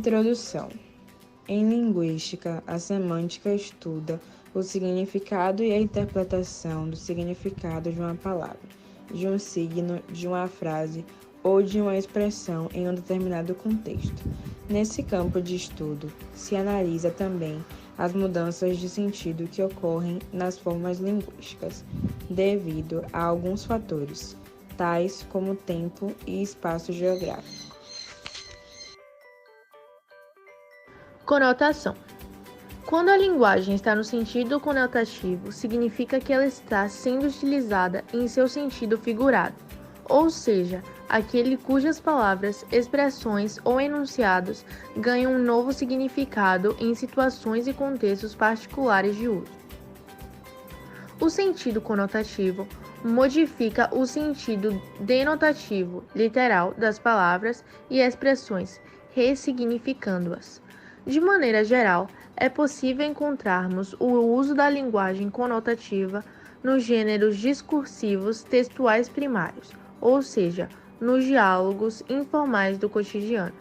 Introdução. Em linguística, a semântica estuda o significado e a interpretação do significado de uma palavra, de um signo, de uma frase ou de uma expressão em um determinado contexto. Nesse campo de estudo, se analisa também as mudanças de sentido que ocorrem nas formas linguísticas, devido a alguns fatores, tais como tempo e espaço geográfico. Conotação. Quando a linguagem está no sentido conotativo, significa que ela está sendo utilizada em seu sentido figurado, ou seja, aquele cujas palavras, expressões ou enunciados ganham um novo significado em situações e contextos particulares de uso. O sentido conotativo modifica o sentido denotativo, literal, das palavras e expressões, ressignificando-as. De maneira geral, é possível encontrarmos o uso da linguagem conotativa nos gêneros discursivos textuais primários, ou seja, nos diálogos informais do cotidiano.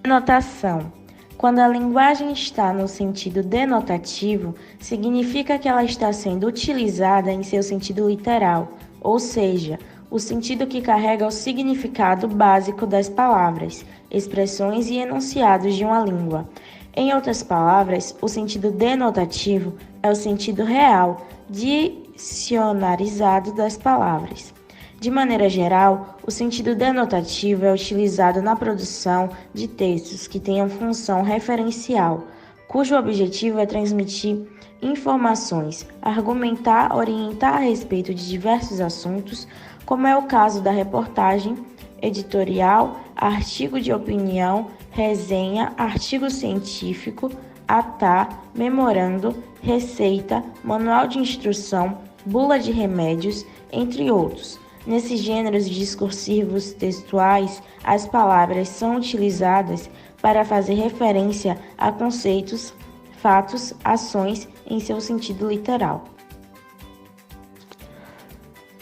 Denotação. Quando a linguagem está no sentido denotativo, significa que ela está sendo utilizada em seu sentido literal, ou seja, o sentido que carrega o significado básico das palavras, expressões e enunciados de uma língua. Em outras palavras, o sentido denotativo é o sentido real, dicionarizado das palavras. De maneira geral, o sentido denotativo é utilizado na produção de textos que tenham função referencial, cujo objetivo é transmitir informações, argumentar, orientar a respeito de diversos assuntos, como é o caso da reportagem, editorial, artigo de opinião, resenha, artigo científico, atá, memorando, receita, manual de instrução, bula de remédios, entre outros. Nesses gêneros discursivos textuais, as palavras são utilizadas para fazer referência a conceitos, fatos, ações em seu sentido literal.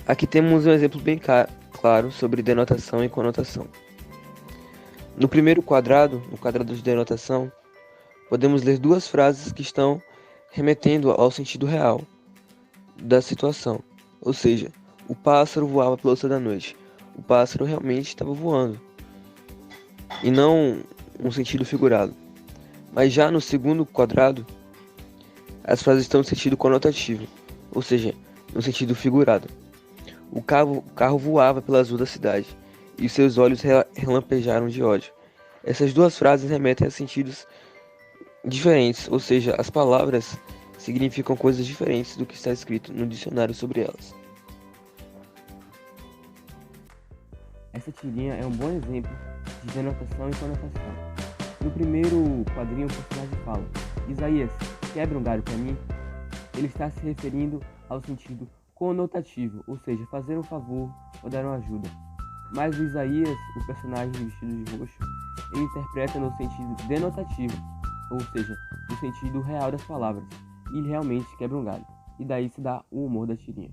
Aqui temos um exemplo bem claro sobre denotação e conotação. No primeiro quadrado, no quadrado de denotação, podemos ler duas frases que estão remetendo ao sentido real da situação, ou seja, o pássaro voava pelo céu da noite. O pássaro realmente estava voando, e não um sentido figurado. Mas já no segundo quadrado, as frases estão no sentido conotativo, ou seja, no sentido figurado. O carro voava pelas ruas da cidade, e seus olhos relampejaram de ódio. Essas duas frases remetem a sentidos diferentes, ou seja, as palavras significam coisas diferentes do que está escrito no dicionário sobre elas. Essa tirinha é um bom exemplo de denotação e conotação. No primeiro quadrinho, o personagem fala: Isaías, quebra um galho para mim? Ele está se referindo ao sentido conotativo, ou seja, fazer um favor ou dar uma ajuda. Mas o Isaías, o personagem vestido de roxo, ele interpreta no sentido denotativo, ou seja, no sentido real das palavras, e ele realmente quebra um galho. E daí se dá o humor da tirinha.